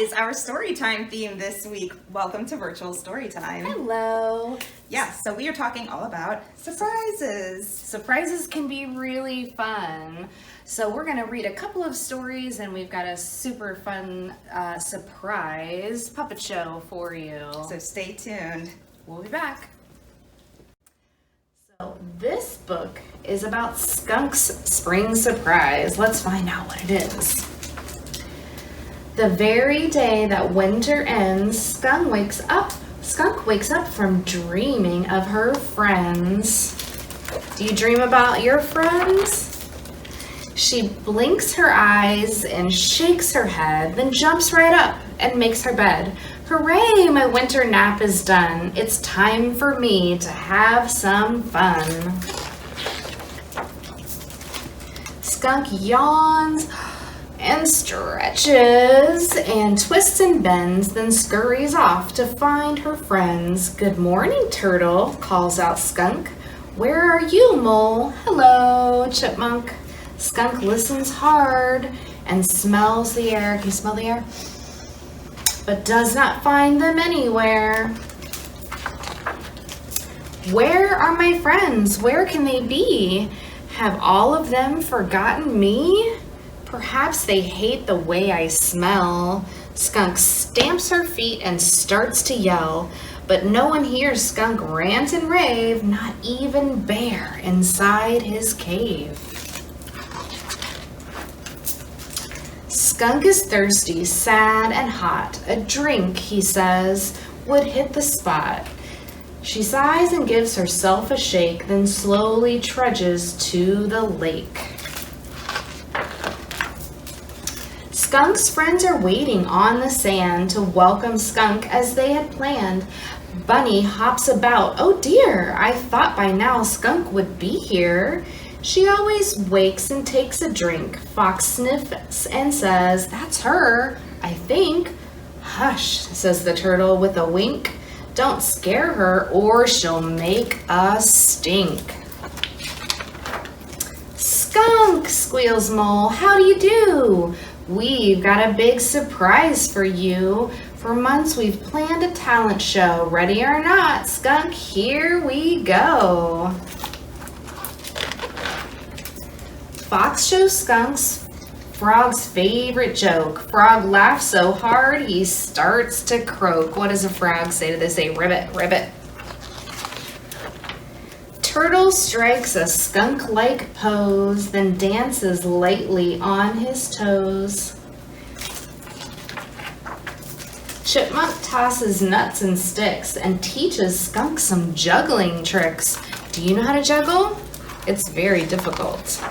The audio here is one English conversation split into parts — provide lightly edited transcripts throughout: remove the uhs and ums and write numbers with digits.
is our story time theme this week. Welcome to Virtual Storytime. Hello. Yeah, so we are talking all about surprises. Surprises can be really fun. So we're going to read a couple of stories and we've got a super fun surprise puppet show for you. So stay tuned. We'll be back. So this book is about Skunk's spring surprise. Let's find out what it is. The very day that winter ends, Skunk wakes up from dreaming of her friends. Do you dream about your friends? She blinks her eyes and shakes her head, then jumps right up and makes her bed. Hooray, my winter nap is done. It's time for me to have some fun. Skunk yawns and stretches and twists and bends, then scurries off to find her friends. Good morning, Turtle, calls out Skunk. Where are you, Mole? Hello, Chipmunk. Skunk listens hard and smells the air. Can you smell the air? But does not find them anywhere. Where are my friends? Where can they be? Have all of them forgotten me? Perhaps they hate the way I smell. Skunk stamps her feet and starts to yell, but no one hears Skunk rant and rave, not even Bear inside his cave. Skunk is thirsty, sad, and hot. A drink, he says, would hit the spot. She sighs and gives herself a shake, then slowly trudges to the lake. Skunk's friends are waiting on the sand to welcome Skunk as they had planned. Bunny hops about. Oh dear, I thought by now Skunk would be here. She always wakes and takes a drink. Fox sniffs and says, that's her, I think. Hush, says the turtle with a wink. Don't scare her or she'll make a stink. Skunk, squeals Mole, how do you do? We've got a big surprise for you. For months we've planned a talent show. Ready or not, Skunk, here we go. Fox shows Skunk's Frog's favorite joke. Frog laughs so hard he starts to croak. What does a frog say to this? Say, ribbit, ribbit. Turtle strikes a skunk-like pose, then dances lightly on his toes. Chipmunk tosses nuts and sticks and teaches Skunk some juggling tricks. Do you know how to juggle? It's very difficult.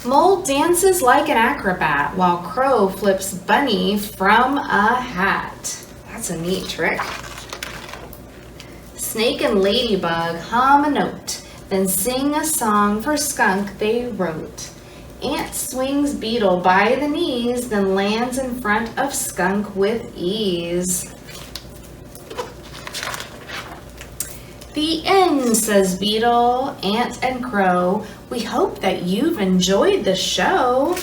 Mole dances like an acrobat while Crow flips Bunny from a hat. That's a neat trick. Snake and Ladybug hum a note, then sing a song for Skunk they wrote. Ant swings Beetle by the knees, then lands in front of Skunk with ease. The end, says Beetle, Ant, and Crow. We hope that you've enjoyed the show.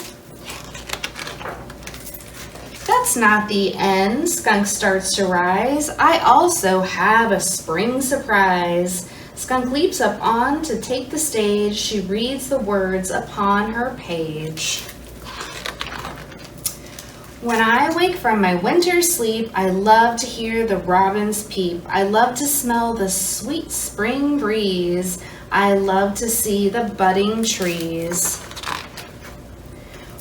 That's not the end, Skunk starts to rise. I also have a spring surprise. Skunk leaps up on to take the stage. She reads the words upon her page. When I wake from my winter sleep, I love to hear the robins peep. I love to smell the sweet spring breeze. I love to see the budding trees.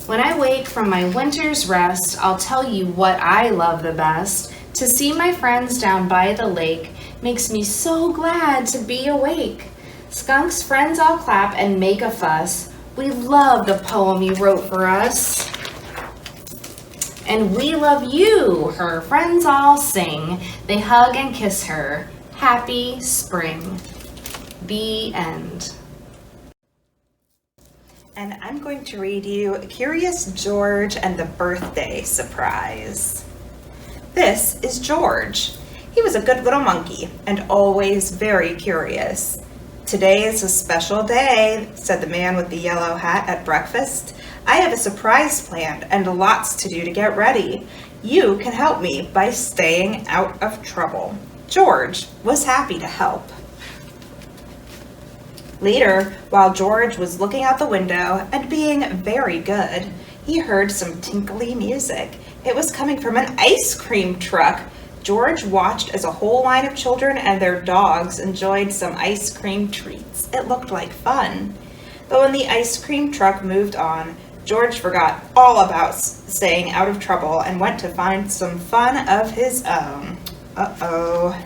When I wake from my winter's rest, I'll tell you what I love the best. To see my friends down by the lake makes me so glad to be awake. Skunk's friends all clap and make a fuss. We love the poem you wrote for us. And we love you, her friends all sing. They hug and kiss her. Happy spring. The end. And I'm going to read you Curious George and the Birthday Surprise. This is George. He was a good little monkey and always very curious. Today is a special day, said the man with the yellow hat at breakfast. I have a surprise planned and lots to do to get ready. You can help me by staying out of trouble. George was happy to help. Later, while George was looking out the window and being very good, he heard some tinkly music. It was coming from an ice cream truck. George watched as a whole line of children and their dogs enjoyed some ice cream treats. It looked like fun. But when the ice cream truck moved on, George forgot all about staying out of trouble and went to find some fun of his own. Uh-oh.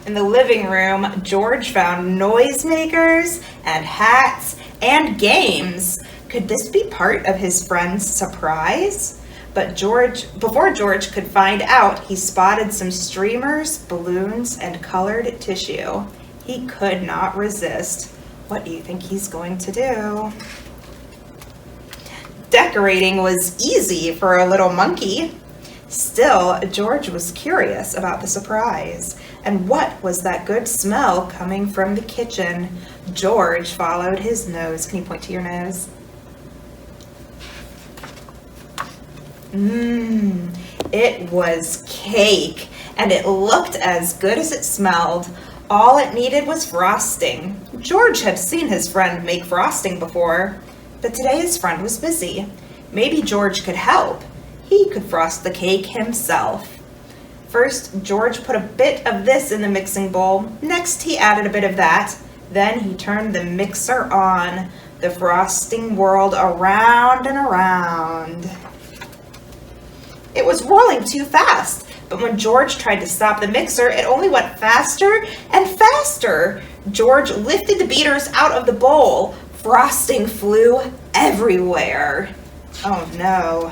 In the living room, George found noisemakers and hats and games. Could this be part of his friend's surprise? But before George could find out, he spotted some streamers, balloons, and colored tissue. He could not resist. What do you think he's going to do? Decorating was easy for a little monkey. Still, George was curious about the surprise. And what was that good smell coming from the kitchen? George followed his nose. Can you point to your nose? It was cake, and it looked as good as it smelled. All it needed was frosting. George had seen his friend make frosting before, but today his friend was busy. Maybe George could help. He could frost the cake himself. First, George put a bit of this in the mixing bowl. Next, he added a bit of that. Then he turned the mixer on. The frosting whirled around and around. It was whirling too fast, but when George tried to stop the mixer, it only went faster and faster. George lifted the beaters out of the bowl. Frosting flew everywhere. Oh no.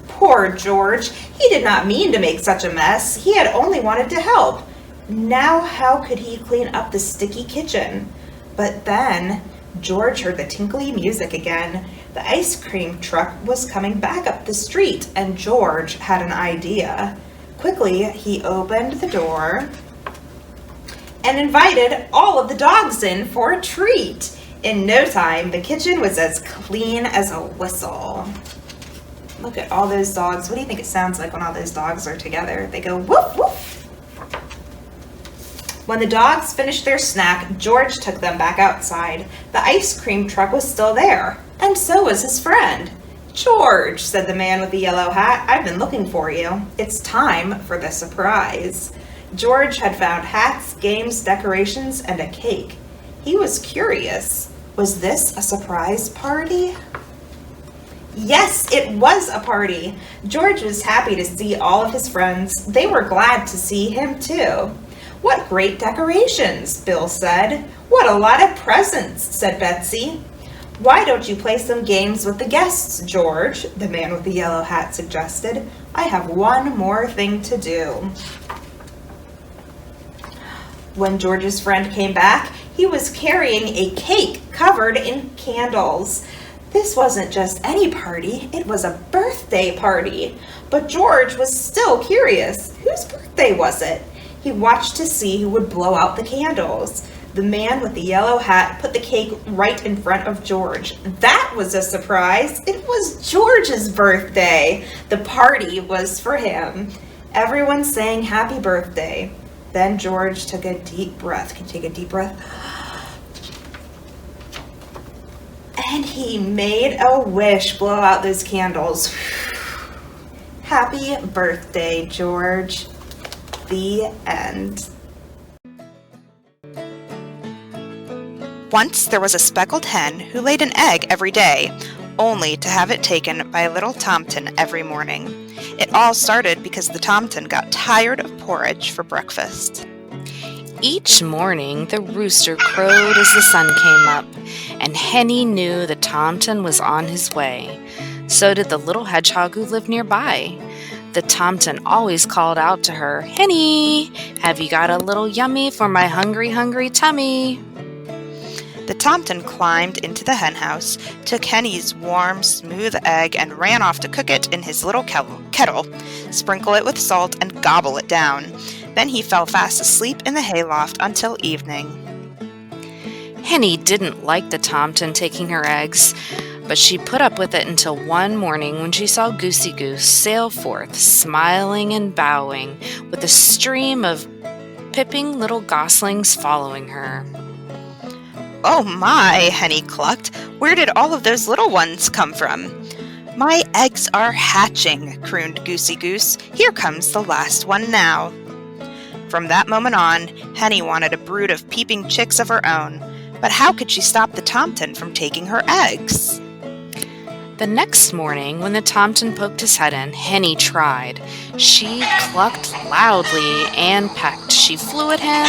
Poor George. He did not mean to make such a mess. He had only wanted to help. Now how could he clean up the sticky kitchen? But then George heard the tinkly music again. The ice cream truck was coming back up the street, and George had an idea. Quickly, he opened the door and invited all of the dogs in for a treat. In no time, the kitchen was as clean as a whistle. Look at all those dogs. What do you think it sounds like when all those dogs are together? They go woof, woof. When the dogs finished their snack, George took them back outside. The ice cream truck was still there, and so was his friend. George, said the man with the yellow hat, I've been looking for you. It's time for the surprise. George had found hats, games, decorations, and a cake. He was curious. Was this a surprise party? Yes, it was a party. George was happy to see all of his friends. They were glad to see him too. What great decorations, Bill said. What a lot of presents, said Betsy. Why don't you play some games with the guests, George? The man with the yellow hat suggested. I have one more thing to do. When George's friend came back, he was carrying a cake covered in candles. This wasn't just any party, it was a birthday party. But George was still curious. Whose birthday was it? He watched to see who would blow out the candles. The man with the yellow hat put the cake right in front of George. That was a surprise. It was George's birthday. The party was for him. Everyone sang happy birthday. Then George took a deep breath. Can you take a deep breath? And he made a wish. Blow out those candles. Happy birthday, George. The end. Once there was a speckled hen who laid an egg every day, only to have it taken by a little tomtin every morning. It all started because the tomtin got tired of porridge for breakfast. Each morning, the rooster crowed as the sun came up, and Henny knew the tomtin was on his way. So did the little hedgehog who lived nearby. The tomtin always called out to her, "Henny, have you got a little yummy for my hungry, hungry tummy?" The tomtin climbed into the henhouse, took Henny's warm, smooth egg, and ran off to cook it in his little kettle, sprinkle it with salt, and gobble it down. Then he fell fast asleep in the hayloft until evening. Henny didn't like the tomtin taking her eggs, But she put up with it until one morning when she saw Goosey Goose sail forth, smiling and bowing, with a stream of pipping little goslings following her. "Oh my," Henny clucked. "Where did all of those little ones come from?" "My eggs are hatching," crooned Goosey Goose. "Here comes the last one now." From that moment on, Henny wanted a brood of peeping chicks of her own. But how could she stop the Tomten from taking her eggs? The next morning, when the Tomten poked his head in, Henny tried. She clucked loudly and pecked. She flew at him,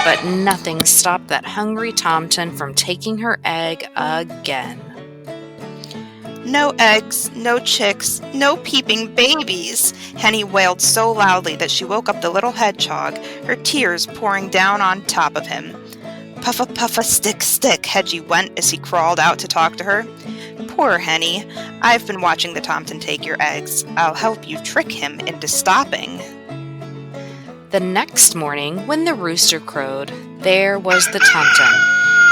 but nothing stopped that hungry Tomten from taking her egg again. "No eggs, no chicks, no peeping babies!" Henny wailed so loudly that she woke up the little hedgehog, her tears pouring down on top of him. "Puffa, puffa, stick, stick," Hedgie went as he crawled out to talk to her. "Poor Henny. I've been watching the Tomten take your eggs. I'll help you trick him into stopping." The next morning, when the rooster crowed, there was the Tomten.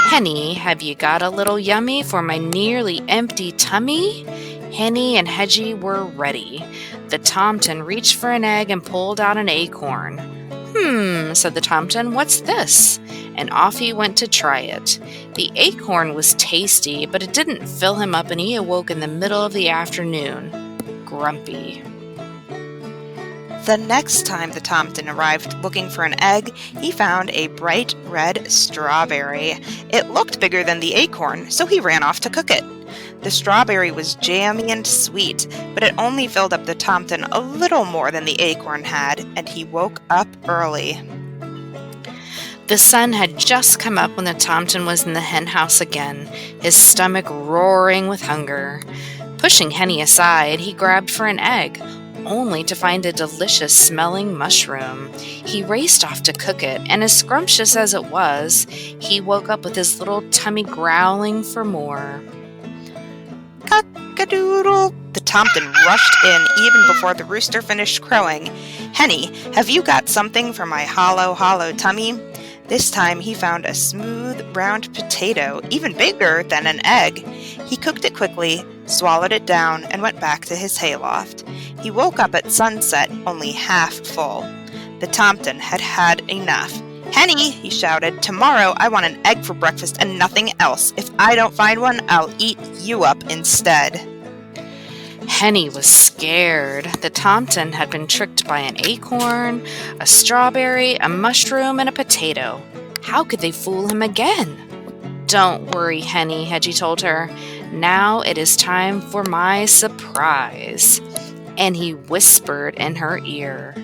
"Henny, have you got a little yummy for my nearly empty tummy?" Henny and Hedgie were ready. The Tomten reached for an egg and pulled out an acorn. Said the Tomten, "what's this?" And off he went to try it. The acorn was tasty, but it didn't fill him up, and he awoke in the middle of the afternoon, grumpy. The next time the Tomten arrived looking for an egg, he found a bright red strawberry. It looked bigger than the acorn, so he ran off to cook it. The strawberry was jammy and sweet, but it only filled up the Tomten a little more than the acorn had, and he woke up early. The sun had just come up when the Tomten was in the hen house again, his stomach roaring with hunger. Pushing Henny aside, he grabbed for an egg, only to find a delicious-smelling mushroom. He raced off to cook it, and as scrumptious as it was, he woke up with his little tummy growling for more. "Cock-a-doodle!" The Tomten rushed in even before the rooster finished crowing. "Henny, have you got something for my hollow tummy?" This time he found a smooth, round potato, even bigger than an egg. He cooked it quickly, swallowed it down, and went back to his hayloft. He woke up at sunset, only half full. The Tomten had had enough. "Henny," he shouted, "tomorrow I want an egg for breakfast and nothing else. If I don't find one, I'll eat you up instead." Henny was scared. The Tomten had been tricked by an acorn, a strawberry, a mushroom, and a potato. How could they fool him again? "Don't worry, Henny," Hedgie told her. "Now it is time for my surprise." And he whispered in her ear.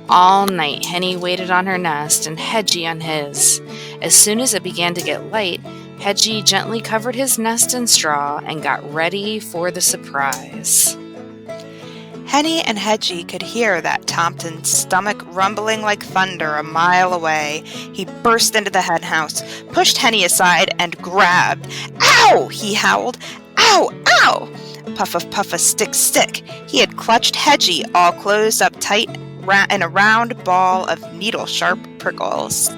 All night, Henny waited on her nest and Hedgie on his. As soon as it began to get light, Hedgie gently covered his nest in straw and got ready for the surprise. Henny and Hedgie could hear that Tomten's stomach rumbling like thunder a mile away. He burst into the hen house, pushed Henny aside, and grabbed. "Ow!" he howled. "Ow! Ow!" Puffa, stick, stick. He had clutched Hedgie, all closed up tight in a round ball of needle-sharp prickles.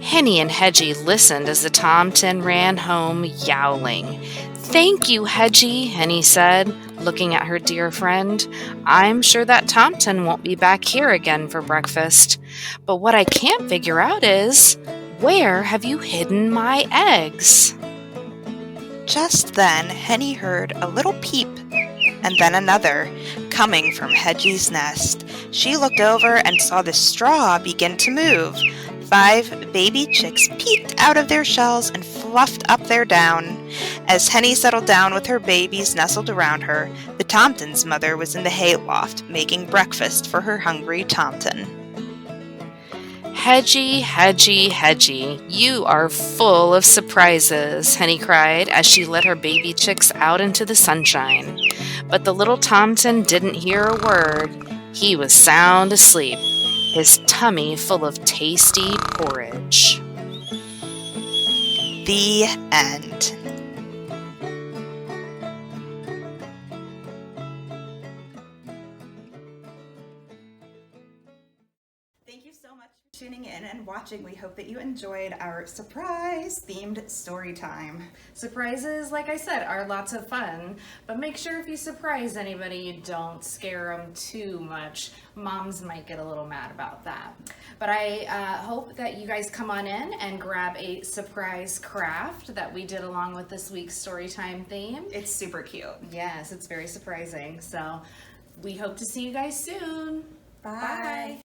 Henny and Hedgie listened as the Tomten ran home, yowling. "Thank you, Hedgie," Henny said, looking at her dear friend. "I'm sure that Tomten won't be back here again for breakfast. But what I can't figure out is, where have you hidden my eggs?" Just then, Henny heard a little peep, and then another, coming from Hedgie's nest. She looked over and saw the straw begin to move. 5 baby chicks peeked out of their shells and fluffed up their down. As Henny settled down with her babies nestled around her, the Tomten's mother was in the hayloft making breakfast for her hungry Tomten. "Hedgie, Hedgie, Hedgie, you are full of surprises," Henny cried as she let her baby chicks out into the sunshine. But the little Tomten didn't hear a word. He was sound asleep, his tummy full of tasty porridge. The end. Thank you so much for tuning in, and watching. We hope that you enjoyed our surprise-themed story time. Surprises, like I said, are lots of fun, but make sure if you surprise anybody, you don't scare them too much. Moms might get a little mad about that. But I hope that you guys come on in and grab a surprise craft that we did along with this week's Storytime theme. It's super cute. Yes, it's very surprising. So we hope to see you guys soon. Bye.